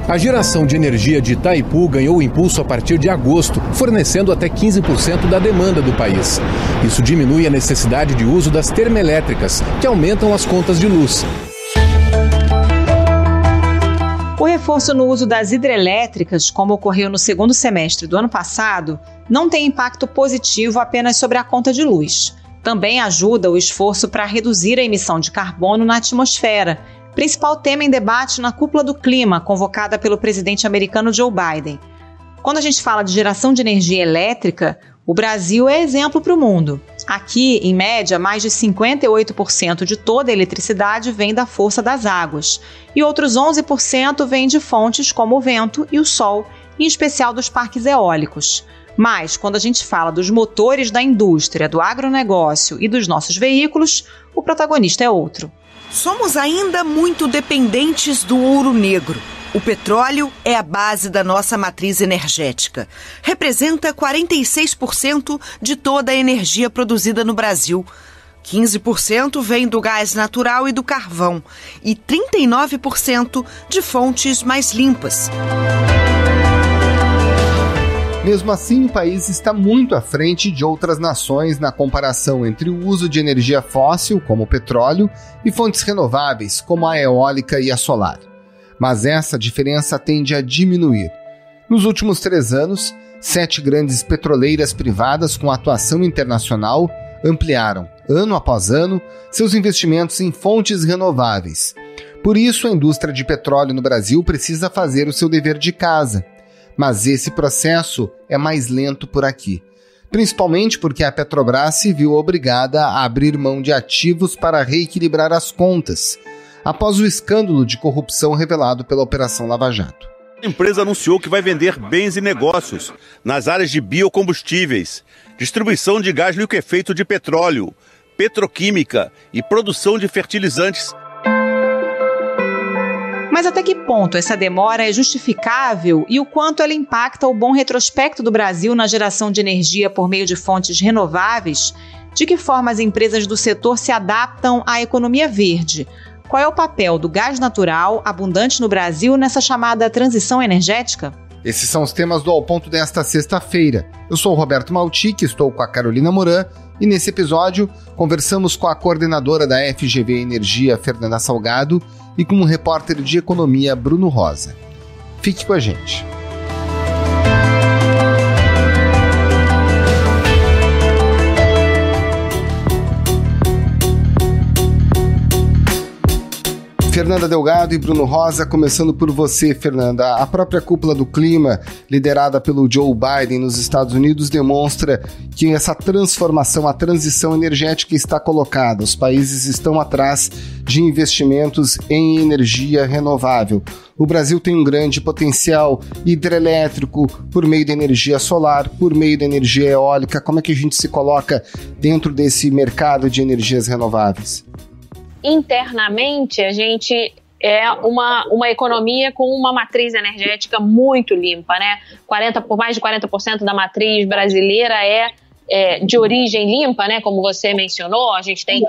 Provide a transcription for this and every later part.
A geração de energia de Itaipu ganhou impulso a partir de agosto, fornecendo até 15% da demanda do país. Isso diminui a necessidade de uso das termoelétricas, que aumentam as contas de luz. O reforço no uso das hidrelétricas, como ocorreu no segundo semestre do ano passado, não tem impacto positivo apenas sobre a conta de luz. Também ajuda o esforço para reduzir a emissão de carbono na atmosfera, principal tema em debate na Cúpula do Clima, convocada pelo presidente americano Joe Biden. Quando a gente fala de geração de energia elétrica, o Brasil é exemplo para o mundo. Aqui, em média, mais de 58% de toda a eletricidade vem da força das águas, e outros 11% vem de fontes como o vento e o sol, em especial dos parques eólicos. Mas, quando a gente fala dos motores da indústria, do agronegócio e dos nossos veículos, o protagonista é outro. Somos ainda muito dependentes do ouro negro. O petróleo é a base da nossa matriz energética. Representa 46% de toda a energia produzida no Brasil. 15% vem do gás natural e do carvão. E 39% de fontes mais limpas. Mesmo assim, o país está muito à frente de outras nações na comparação entre o uso de energia fóssil, como o petróleo, e fontes renováveis, como a eólica e a solar. Mas essa diferença tende a diminuir. Nos últimos 3 anos, 7 grandes petroleiras privadas com atuação internacional ampliaram, ano após ano, seus investimentos em fontes renováveis. Por isso, a indústria de petróleo no Brasil precisa fazer o seu dever de casa. Mas esse processo é mais lento por aqui, principalmente porque a Petrobras se viu obrigada a abrir mão de ativos para reequilibrar as contas, após o escândalo de corrupção revelado pela Operação Lava Jato. A empresa anunciou que vai vender bens e negócios nas áreas de biocombustíveis, distribuição de gás liquefeito de petróleo, petroquímica e produção de fertilizantes. Mas até que ponto essa demora é justificável e o quanto ela impacta o bom retrospecto do Brasil na geração de energia por meio de fontes renováveis? De que forma as empresas do setor se adaptam à economia verde? Qual é o papel do gás natural abundante no Brasil nessa chamada transição energética? Esses são os temas do Ao Ponto desta sexta-feira. Eu sou o Roberto Maltic, estou com a Carolina Moran e nesse episódio conversamos com a coordenadora da FGV Energia, Fernanda Salgado, e com o repórter de economia, Bruno Rosa. Fique com a gente. Fernanda Delgado e Bruno Rosa, começando por você, Fernanda. A própria Cúpula do Clima, liderada pelo Joe Biden nos Estados Unidos, demonstra que essa transformação, a transição energética está colocada. Os países estão atrás de investimentos em energia renovável. O Brasil tem um grande potencial hidrelétrico por meio da energia solar, por meio da energia eólica. Como é que a gente se coloca dentro desse mercado de energias renováveis? Internamente, a gente é uma economia com uma matriz energética muito limpa, né? Mais de 40% da matriz brasileira é de origem limpa, né? Como você mencionou, a gente tem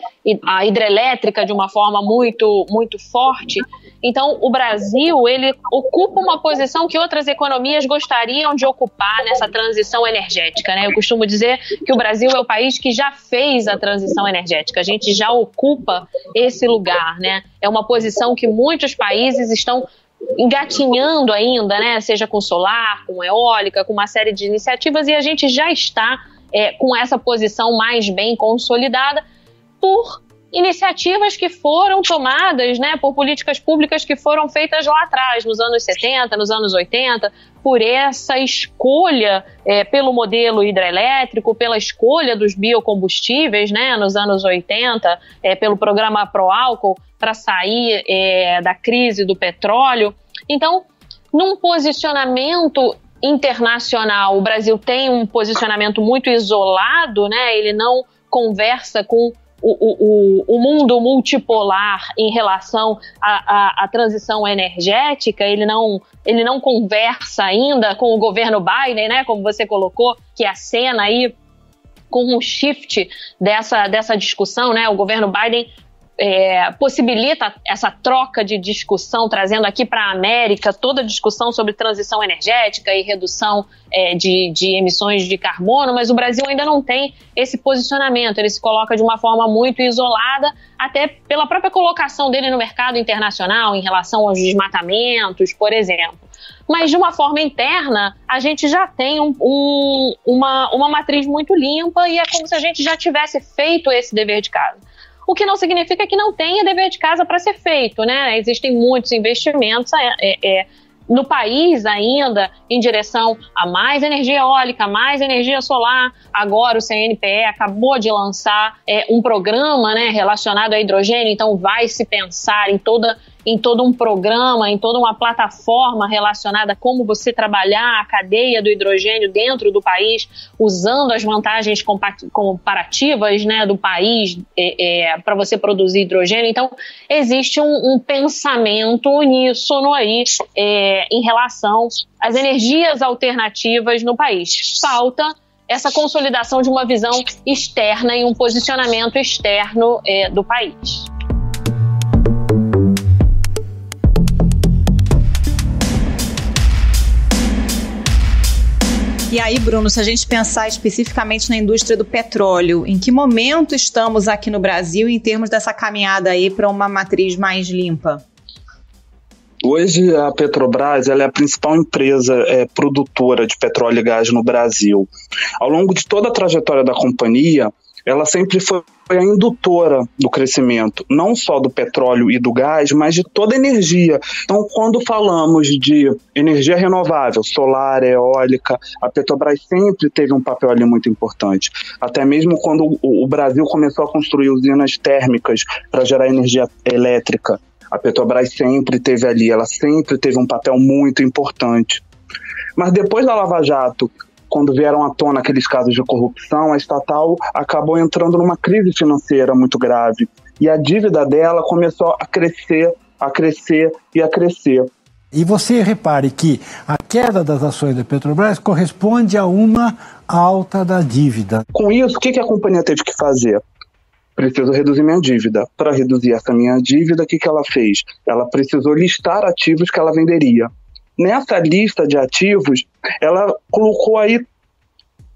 a hidrelétrica de uma forma muito, muito forte. Então, o Brasil, ele ocupa uma posição que outras economias gostariam de ocupar nessa transição energética, né? Eu costumo dizer que o Brasil é o país que já fez a transição energética, a gente já ocupa esse lugar, né? É uma posição que muitos países estão engatinhando ainda, né? Seja com solar, com eólica, com uma série de iniciativas, e a gente já está com essa posição mais bem consolidada por iniciativas que foram tomadas, né, por políticas públicas que foram feitas lá atrás, nos anos 70, nos anos 80, por essa escolha pelo modelo hidrelétrico, pela escolha dos biocombustíveis, né, nos anos 80, pelo programa Proálcool, para sair da crise do petróleo. Então, num posicionamento internacional, o Brasil tem um posicionamento muito isolado, né, ele não conversa com o mundo multipolar em relação à transição energética, ele não conversa ainda com o governo Biden, né, como você colocou, que acena aí com um shift dessa discussão, né, o governo Biden possibilita essa troca de discussão, trazendo aqui para a América toda a discussão sobre transição energética e redução de emissões de carbono, mas o Brasil ainda não tem esse posicionamento, ele se coloca de uma forma muito isolada, até pela própria colocação dele no mercado internacional em relação aos desmatamentos, por exemplo. Mas de uma forma interna, a gente já tem uma matriz muito limpa e é como se a gente já tivesse feito esse dever de casa. O que não significa que não tenha dever de casa para ser feito, né? Existem muitos investimentos no país ainda em direção a mais energia eólica, mais energia solar. Agora o CNPE acabou de lançar um programa, né, relacionado a hidrogênio, então vai se pensar em todo um programa, em toda uma plataforma relacionada a como você trabalhar a cadeia do hidrogênio dentro do país, usando as vantagens comparativas, né, do país para você produzir hidrogênio. Então, existe um pensamento uníssono aí em relação às energias alternativas no país. Falta essa consolidação de uma visão externa e um posicionamento externo do país. E aí, Bruno, se a gente pensar especificamente na indústria do petróleo, em que momento estamos aqui no Brasil em termos dessa caminhada aí para uma matriz mais limpa? Hoje a Petrobras ela é a principal empresa produtora de petróleo e gás no Brasil. Ao longo de toda a trajetória da companhia, ela sempre foi a indutora do crescimento, não só do petróleo e do gás, mas de toda a energia. Então, quando falamos de energia renovável, solar, eólica, a Petrobras sempre teve um papel ali muito importante. Até mesmo quando o Brasil começou a construir usinas térmicas para gerar energia elétrica, a Petrobras sempre teve ali, ela sempre teve um papel muito importante. Mas depois da Lava Jato, quando vieram à tona aqueles casos de corrupção, a estatal acabou entrando numa crise financeira muito grave. E a dívida dela começou a crescer e a crescer. E você repare que a queda das ações da Petrobras corresponde a uma alta da dívida. Com isso, o que a companhia teve que fazer? Preciso reduzir minha dívida. Para reduzir essa minha dívida, o que ela fez? Ela precisou listar ativos que ela venderia. Nessa lista de ativos, ela colocou aí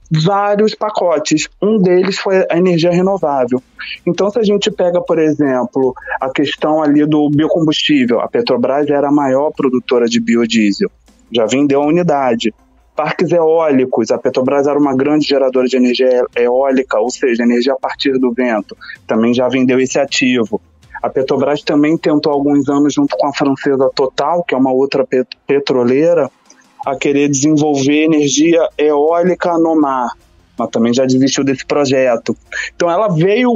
vários pacotes. Um deles foi a energia renovável. Então, se a gente pega, por exemplo, a questão ali do biocombustível, a Petrobras era a maior produtora de biodiesel, já vendeu a unidade. Parques eólicos, a Petrobras era uma grande geradora de energia eólica, ou seja, energia a partir do vento, também já vendeu esse ativo. A Petrobras também tentou há alguns anos, junto com a francesa Total, que é uma outra petroleira, a querer desenvolver energia eólica no mar, mas também já desistiu desse projeto. Então ela veio,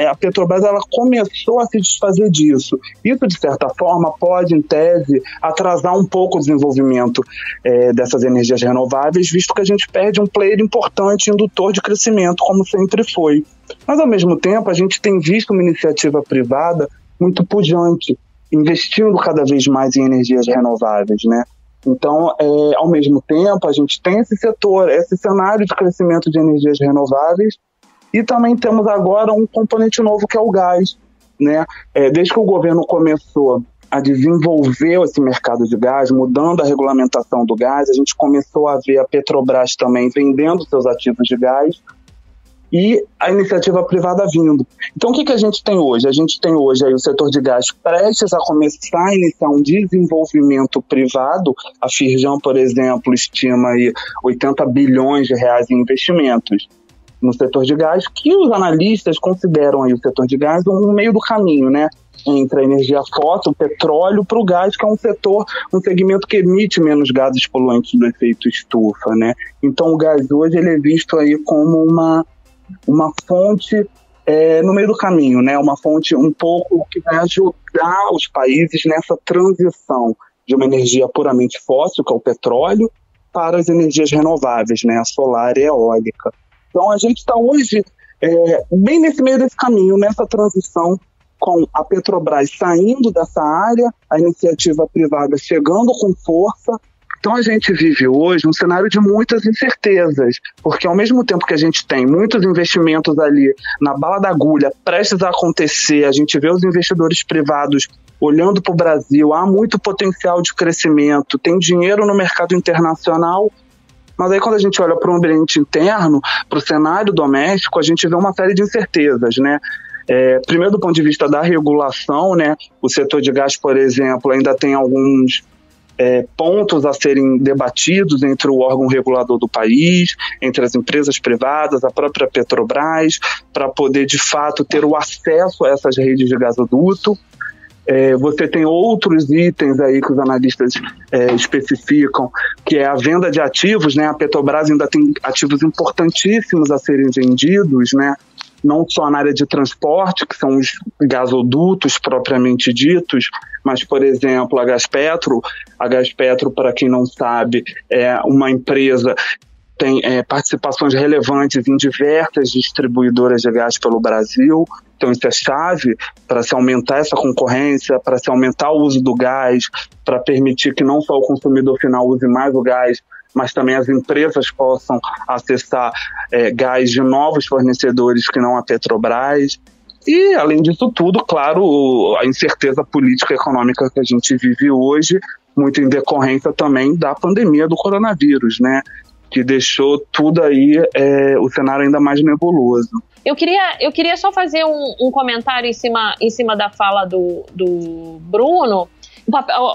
a Petrobras ela começou a se desfazer disso. Isso, de certa forma, pode, em tese, atrasar um pouco o desenvolvimento dessas energias renováveis, visto que a gente perde um player importante, indutor de crescimento, como sempre foi. Mas, ao mesmo tempo, a gente tem visto uma iniciativa privada muito pujante, investindo cada vez mais em energias renováveis, né? Então, ao mesmo tempo, a gente tem esse setor, esse cenário de crescimento de energias renováveis e também temos agora um componente novo que é o gás, né? Desde que o governo começou a desenvolver esse mercado de gás, mudando a regulamentação do gás, a gente começou a ver a Petrobras também vendendo seus ativos de gás e a iniciativa privada vindo. Então, o que a gente tem hoje? A gente tem hoje aí o setor de gás prestes a começar a iniciar um desenvolvimento privado. A Firjan, por exemplo, estima aí 80 bilhões de reais em investimentos no setor de gás, que os analistas consideram aí o setor de gás um meio do caminho, né? Entre a energia fóssil, o petróleo, para o gás, que é um segmento que emite menos gases poluentes do efeito estufa, né? Então, o gás hoje ele é visto aí como uma fonte no meio do caminho, né? Uma fonte um pouco que vai ajudar os países nessa transição de uma energia puramente fóssil, que é o petróleo, para as energias renováveis, né? A solar e a eólica. Então a gente está hoje bem nesse meio desse caminho, nessa transição, com a Petrobras saindo dessa área, a iniciativa privada chegando com força Então a gente vive hoje um cenário de muitas incertezas, porque ao mesmo tempo que a gente tem muitos investimentos ali na bala da agulha, prestes a acontecer, a gente vê os investidores privados olhando para o Brasil, há muito potencial de crescimento, tem dinheiro no mercado internacional, mas aí quando a gente olha para o ambiente interno, para o cenário doméstico, a gente vê uma série de incertezas, né? Primeiro do ponto de vista da regulação, né? O setor de gás, por exemplo, ainda tem alguns pontos a serem debatidos entre o órgão regulador do país, entre as empresas privadas, a própria Petrobras, para poder de fato ter o acesso a essas redes de gasoduto. Você tem outros itens aí que os analistas especificam, que é a venda de ativos, né? A Petrobras ainda tem ativos importantíssimos a serem vendidos, né? Não só na área de transporte, que são os gasodutos propriamente ditos, mas, por exemplo, a Gaspetro, para quem não sabe, é uma empresa que tem participações relevantes em diversas distribuidoras de gás pelo Brasil. Então isso é chave para se aumentar essa concorrência, para se aumentar o uso do gás, para permitir que não só o consumidor final use mais o gás, mas também as empresas possam acessar gás de novos fornecedores que não a Petrobras. E, além disso tudo, claro, a incerteza política e econômica que a gente vive hoje, muito em decorrência também da pandemia do coronavírus, né? Que deixou tudo aí, o cenário ainda mais nebuloso. Eu queria só fazer um comentário em cima da fala do Bruno.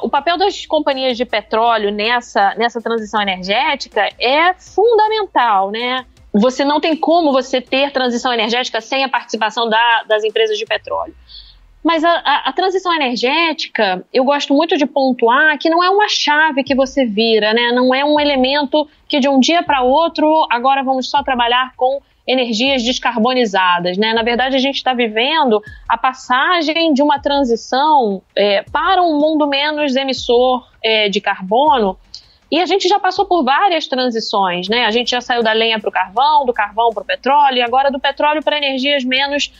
O papel das companhias de petróleo nessa transição energética é fundamental, né? Você não tem como você ter transição energética sem a participação das empresas de petróleo. Mas a transição energética, eu gosto muito de pontuar que não é uma chave que você vira, né? Não é um elemento que de um dia para outro, agora vamos só trabalhar com energias descarbonizadas, né? Na verdade, a gente está vivendo a passagem de uma transição para um mundo menos emissor de carbono, e a gente já passou por várias transições, né? A gente já saiu da lenha para o carvão, do carvão para o petróleo, e agora do petróleo para energias menos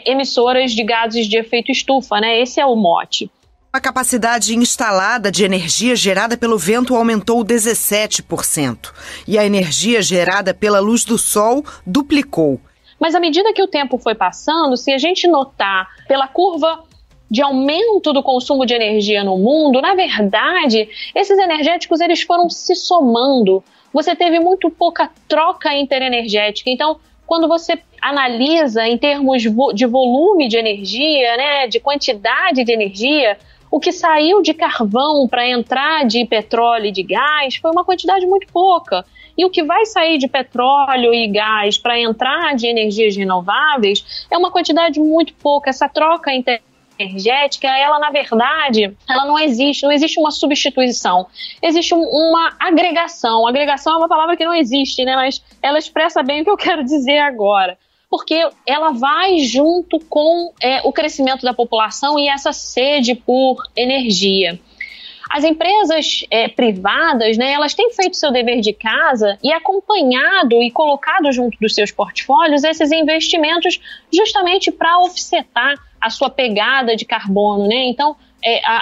emissoras de gases de efeito estufa, né? Esse é o mote. A capacidade instalada de energia gerada pelo vento aumentou 17% e a energia gerada pela luz do sol duplicou. Mas à medida que o tempo foi passando, se a gente notar pela curva de aumento do consumo de energia no mundo, na verdade, esses energéticos eles foram se somando. Você teve muito pouca troca interenergética. Então, quando você analisa em termos de volume de energia, né, de quantidade de energia, o que saiu de carvão para entrar de petróleo e de gás foi uma quantidade muito pouca. E o que vai sair de petróleo e gás para entrar de energias renováveis é uma quantidade muito pouca. Essa troca energética, ela na verdade, ela não existe uma substituição. Existe uma agregação. Agregação é uma palavra que não existe, né? Mas ela expressa bem o que eu quero dizer agora. Porque ela vai junto com o crescimento da população e essa sede por energia. As empresas privadas, né, elas têm feito seu dever de casa e acompanhado e colocado junto dos seus portfólios esses investimentos justamente para offsetar a sua pegada de carbono, né? Então,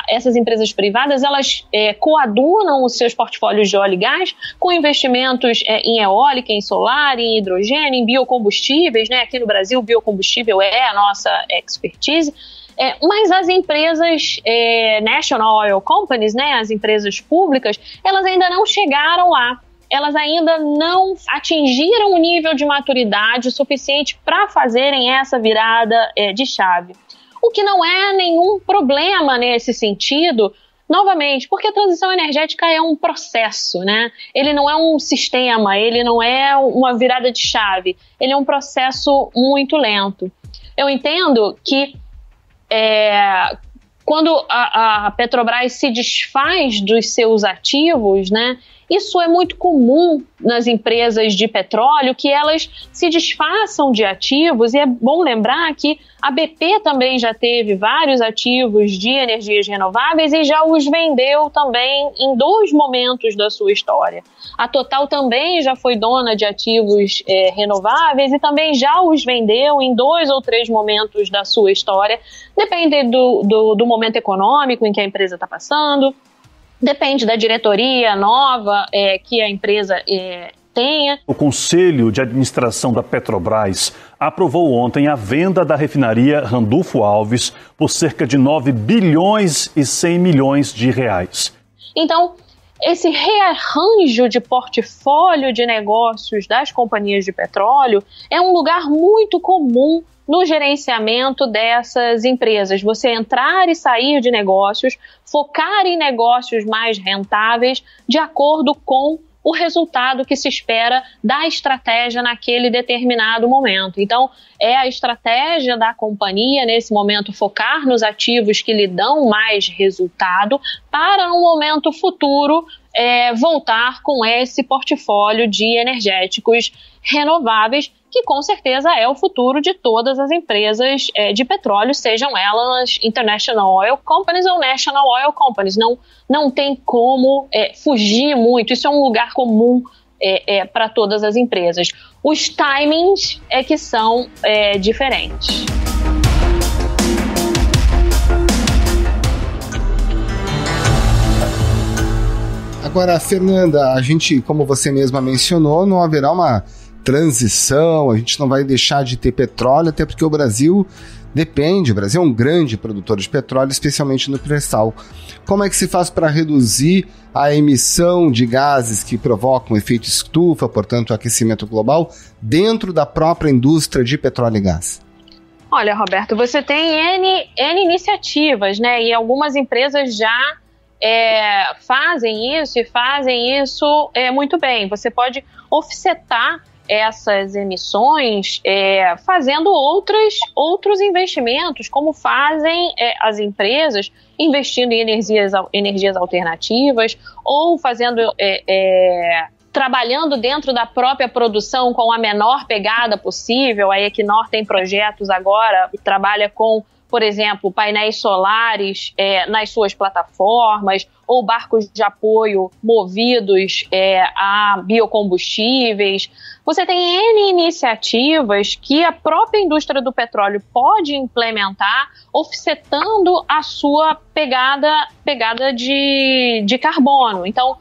essas empresas privadas, elas coadunam os seus portfólios de óleo e gás com investimentos em eólica, em solar, em hidrogênio, em biocombustíveis, né? Aqui no Brasil, o biocombustível é a nossa expertise. Mas as empresas National Oil Companies, né, as empresas públicas, elas ainda não chegaram lá. Elas ainda não atingiram o nível de maturidade suficiente para fazerem essa virada de chave. O que não é nenhum problema nesse sentido, novamente, porque a transição energética é um processo, né? Ele não é um sistema, ele não é uma virada de chave, ele é um processo muito lento. Eu entendo que quando a Petrobras se desfaz dos seus ativos, né, isso é muito comum nas empresas de petróleo, que elas se desfaçam de ativos, e é bom lembrar que a BP também já teve vários ativos de energias renováveis e já os vendeu também em 2 momentos da sua história. A Total também já foi dona de ativos renováveis e também já os vendeu em 2 ou 3 momentos da sua história, depende do momento econômico em que a empresa está passando. Depende da diretoria nova que a empresa tenha. O Conselho de Administração da Petrobras aprovou ontem a venda da refinaria Randolfo Alves por cerca de 9 bilhões e 100 milhões de reais. Então, esse rearranjo de portfólio de negócios das companhias de petróleo é um lugar muito comum no gerenciamento dessas empresas. Você entrar e sair de negócios, focar em negócios mais rentáveis de acordo com o resultado que se espera da estratégia naquele determinado momento. Então, é a estratégia da companhia, nesse momento, focar nos ativos que lhe dão mais resultado, para no momento futuro voltar com esse portfólio de energéticos renováveis, que com certeza é o futuro de todas as empresas de petróleo, sejam elas International Oil Companies ou National Oil Companies. Não tem como fugir muito, isso é um lugar comum para todas as empresas. Os timings é que são diferentes. Agora, Fernanda, a gente, como você mesma mencionou, não haverá uma transição, a gente não vai deixar de ter petróleo, até porque o Brasil depende, o Brasil é um grande produtor de petróleo, especialmente no pré-sal. Como é que se faz para reduzir a emissão de gases que provocam efeito estufa, portanto, aquecimento global, dentro da própria indústria de petróleo e gás? Olha, Roberto, você tem N iniciativas, né? E algumas empresas já fazem isso muito bem. Você pode offsetar essas emissões fazendo outros investimentos, como fazem as empresas, investindo em energias alternativas, ou fazendo trabalhando dentro da própria produção com a menor pegada possível. A Equinor tem projetos agora que trabalha com, por exemplo, painéis solares nas suas plataformas, ou barcos de apoio movidos a biocombustíveis. Você tem N iniciativas que a própria indústria do petróleo pode implementar, offsetando a sua pegada de carbono. Então,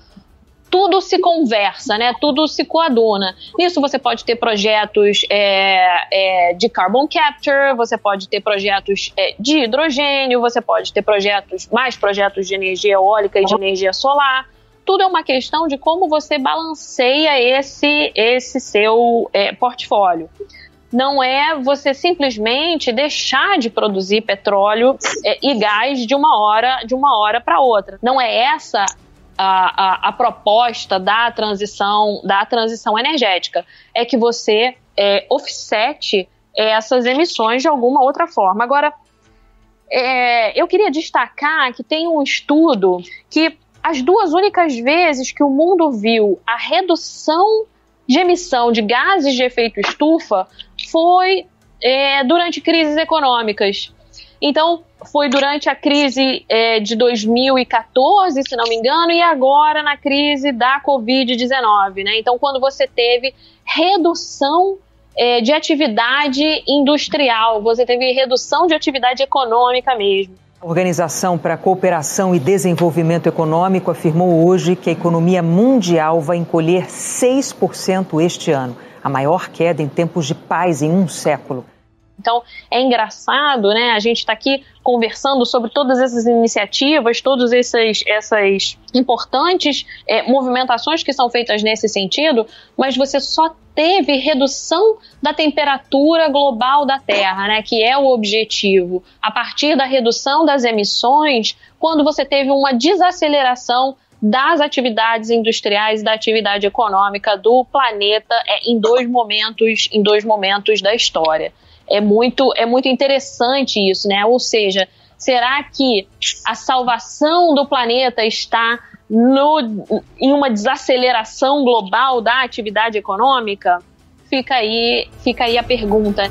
tudo se conversa, né? Tudo se coaduna. Nisso você pode ter projetos de carbon capture, você pode ter projetos de hidrogênio, você pode ter mais projetos de energia eólica e de energia solar. Tudo é uma questão de como você balanceia esse seu portfólio. Não é você simplesmente deixar de produzir petróleo e gás de uma hora para outra. Não é essa a proposta da transição energética, é que você offsete essas emissões de alguma outra forma. Agora, eu queria destacar que tem um estudo que as duas únicas vezes que o mundo viu a redução de emissão de gases de efeito estufa foi durante crises econômicas. Então, foi durante a crise de 2014, se não me engano, e agora na crise da Covid-19, né? Então, quando você teve redução de atividade industrial, você teve redução de atividade econômica mesmo. A Organização para a Cooperação e Desenvolvimento Econômico afirmou hoje que a economia mundial vai encolher 6% este ano, a maior queda em tempos de paz em um século. Então, é engraçado, né? A gente está aqui conversando sobre todas essas iniciativas, todas essas importantes movimentações que são feitas nesse sentido, mas você só teve redução da temperatura global da Terra, né? Que é o objetivo. A partir da redução das emissões, quando você teve uma desaceleração das atividades industriais e da atividade econômica do planeta em dois momentos da história. É muito interessante isso, né? Ou seja, será que a salvação do planeta está em uma desaceleração global da atividade econômica? Fica aí a pergunta.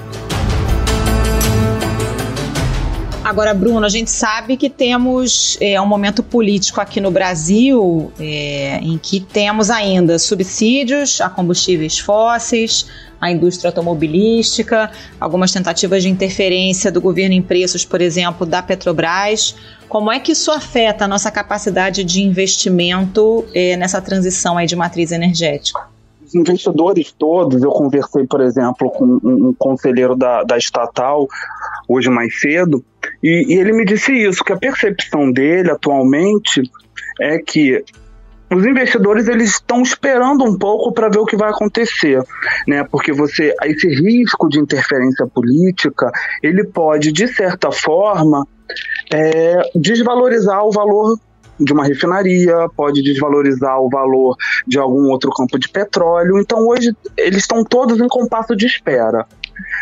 Agora, Bruno, a gente sabe que temos um momento político aqui no Brasil em que temos ainda subsídios a combustíveis fósseis, a indústria automobilística, algumas tentativas de interferência do governo em preços, por exemplo, da Petrobras. Como é que isso afeta a nossa capacidade de investimento nessa transição aí de matriz energética? Os investidores todos, eu conversei, por exemplo, com um conselheiro da estatal, hoje mais cedo, e ele me disse isso, que a percepção dele atualmente é que os investidores eles estão esperando um pouco para ver o que vai acontecer, né? Porque esse risco de interferência política, ele pode, de certa forma, desvalorizar o valor de uma refinaria, pode desvalorizar o valor de algum outro campo de petróleo. Então hoje eles estão todos em compasso de espera.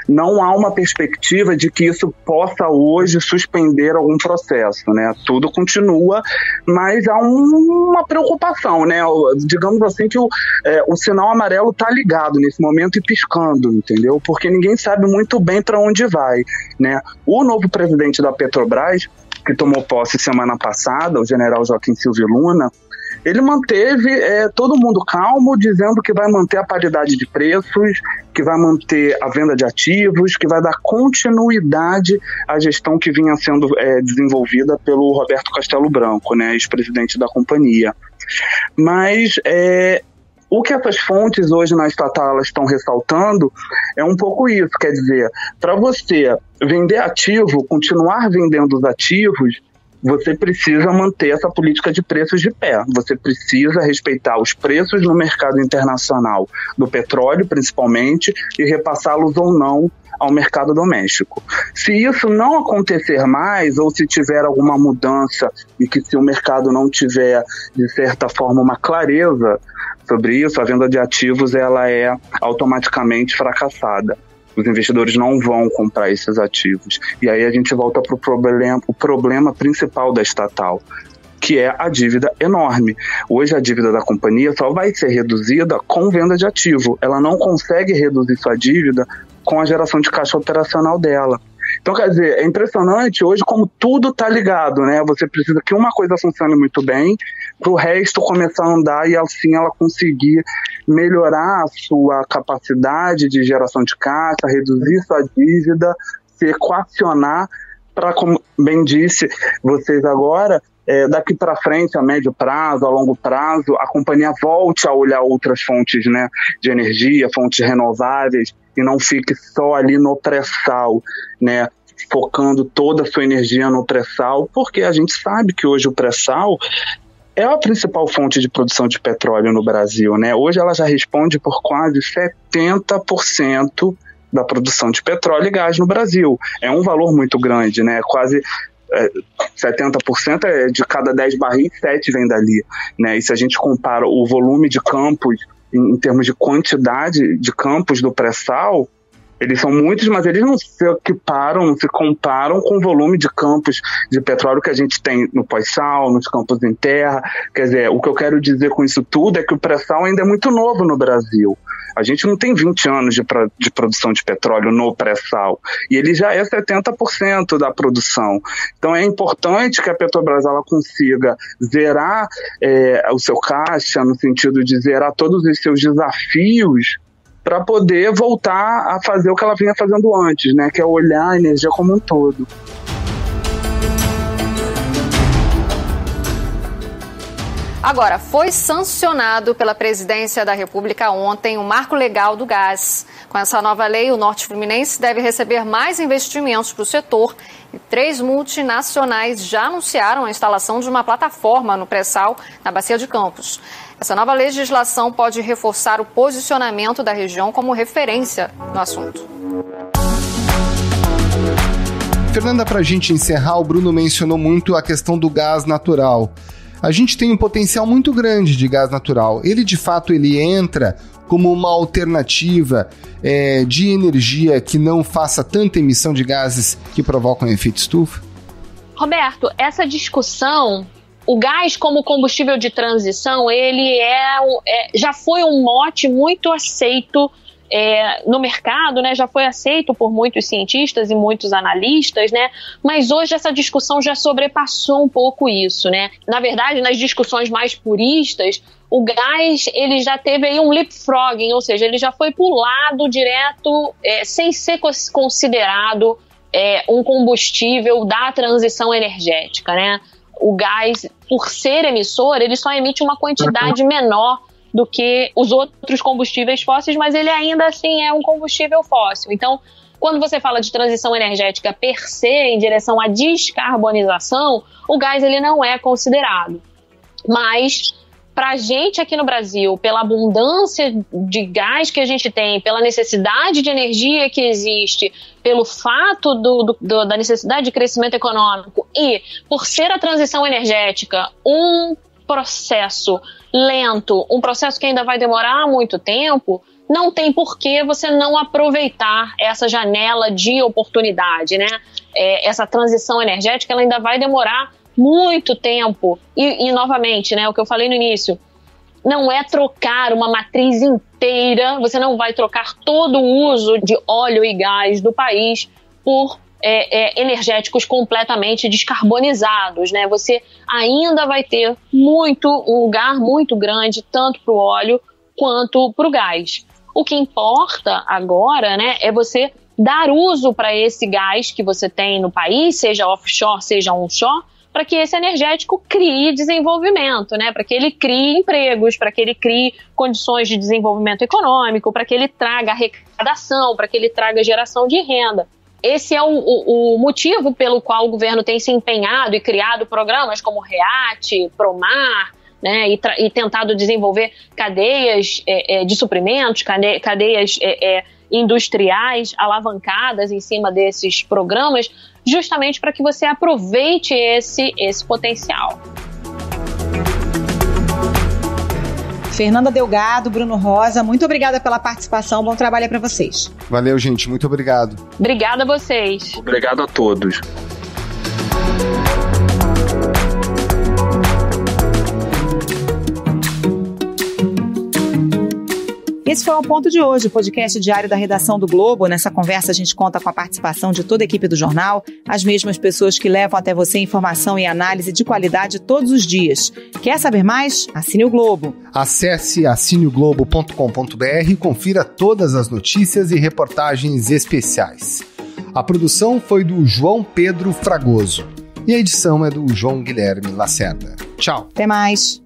Não há uma perspectiva de que isso possa hoje suspender algum processo, né? Tudo continua, mas há uma preocupação, né? Digamos assim que o sinal amarelo está ligado nesse momento e piscando, entendeu? Porque ninguém sabe muito bem para onde vai, né? O novo presidente da Petrobras, que tomou posse semana passada, o general Joaquim Silvio Luna, ele manteve todo mundo calmo, dizendo que vai manter a paridade de preços, que vai manter a venda de ativos, que vai dar continuidade à gestão que vinha sendo desenvolvida pelo Roberto Castelo Branco, né, ex-presidente da companhia. Mas o que essas fontes hoje na estatal elas estão ressaltando é um pouco isso, quer dizer, para você vender ativo, continuar vendendo os ativos, você precisa manter essa política de preços de pé. Você precisa respeitar os preços no mercado internacional do petróleo, principalmente, e repassá-los ou não ao mercado doméstico. Se isso não acontecer mais, ou se tiver alguma mudança e que se o mercado não tiver, de certa forma, uma clareza sobre isso, a venda de ativos ela é automaticamente fracassada. Os investidores não vão comprar esses ativos. E aí a gente volta para o problema principal da estatal, que é a dívida enorme. Hoje a dívida da companhia só vai ser reduzida com venda de ativo. Ela não consegue reduzir sua dívida com a geração de caixa operacional dela. Então, quer dizer, é impressionante hoje como tudo está ligado, né? Você precisa que uma coisa funcione muito bem para o resto começar a andar e assim ela conseguir melhorar a sua capacidade de geração de caixa, reduzir sua dívida, se equacionar para, como bem disse vocês agora, daqui para frente, a médio prazo, a longo prazo, a companhia volte a olhar outras fontes, né, de energia, fontes renováveis, e não fique só ali no pré-sal, né, focando toda a sua energia no pré-sal, porque a gente sabe que hoje o pré-sal é a principal fonte de produção de petróleo no Brasil, né? Hoje ela já responde por quase 70% da produção de petróleo e gás no Brasil. É um valor muito grande, né? Quase 70% de cada 10 barris, 7 vem dali, né? E se a gente compara o volume de campos em termos de quantidade de campos do pré-sal, eles são muitos, mas eles não se equiparam, não se comparam com o volume de campos de petróleo que a gente tem no pós-sal, nos campos em terra. Quer dizer, o que eu quero dizer com isso tudo é que o pré-sal ainda é muito novo no Brasil. A gente não tem 20 anos de produção de petróleo no pré-sal, e ele já é 70% da produção. Então é importante que a Petrobras ela consiga zerar o seu caixa, no sentido de zerar todos os seus desafios, para poder voltar a fazer o que ela vinha fazendo antes, né? Que é olhar a energia como um todo. Agora, foi sancionado pela Presidência da República ontem o Marco Legal do Gás. Com essa nova lei, o Norte Fluminense deve receber mais investimentos para o setor e 3 multinacionais já anunciaram a instalação de uma plataforma no pré-sal na Bacia de Campos. Essa nova legislação pode reforçar o posicionamento da região como referência no assunto. Fernanda, para a gente encerrar, o Bruno mencionou muito a questão do gás natural. A gente tem um potencial muito grande de gás natural. Ele, de fato, ele entra como uma alternativa de energia que não faça tanta emissão de gases que provocam efeito estufa? Roberto, essa discussão, o gás como combustível de transição, ele já foi um mote muito aceito no mercado, né, já foi aceito por muitos cientistas e muitos analistas, né, mas hoje essa discussão já sobrepassou um pouco isso, né. Na verdade, nas discussões mais puristas, o gás ele já teve aí um leapfrogging, ou seja, ele já foi pulado direto, sem ser considerado um combustível da transição energética, né. O gás, por ser emissor, ele só emite uma quantidade menor do que os outros combustíveis fósseis, mas ele ainda assim é um combustível fóssil. Então, quando você fala de transição energética per se, em direção à descarbonização, o gás ele não é considerado. Mas, para a gente aqui no Brasil, pela abundância de gás que a gente tem, pela necessidade de energia que existe, pelo fato da necessidade de crescimento econômico e por ser a transição energética um processo lento, um processo que ainda vai demorar muito tempo, não tem por que você não aproveitar essa janela de oportunidade, né? Essa transição energética ela ainda vai demorar muito tempo e novamente, né, o que eu falei no início, não é trocar uma matriz inteira, você não vai trocar todo o uso de óleo e gás do país por energéticos completamente descarbonizados, né? Você ainda vai ter um lugar muito grande, tanto para o óleo quanto para o gás. O que importa agora, né, é você dar uso para esse gás que você tem no país, seja offshore, seja onshore, para que esse energético crie desenvolvimento, né? Para que ele crie empregos, para que ele crie condições de desenvolvimento econômico, para que ele traga arrecadação, para que ele traga geração de renda. Esse é o motivo pelo qual o governo tem se empenhado e criado programas como REAT, PROMAR, né, e tentado desenvolver cadeias de suprimentos, cadeias industriais alavancadas em cima desses programas, justamente para que você aproveite esse potencial. Fernanda Delgado, Bruno Rosa, muito obrigada pela participação, bom trabalho para vocês. Valeu, gente, muito obrigado. Obrigada a vocês. Obrigado a todos. Esse foi o Ponto de Hoje, o podcast diário da redação do Globo. Nessa conversa a gente conta com a participação de toda a equipe do jornal, as mesmas pessoas que levam até você informação e análise de qualidade todos os dias. Quer saber mais? Assine o Globo. Acesse assineoglobo.com.br e confira todas as notícias e reportagens especiais. A produção foi do João Pedro Fragoso e a edição é do João Guilherme Lacerda. Tchau. Até mais.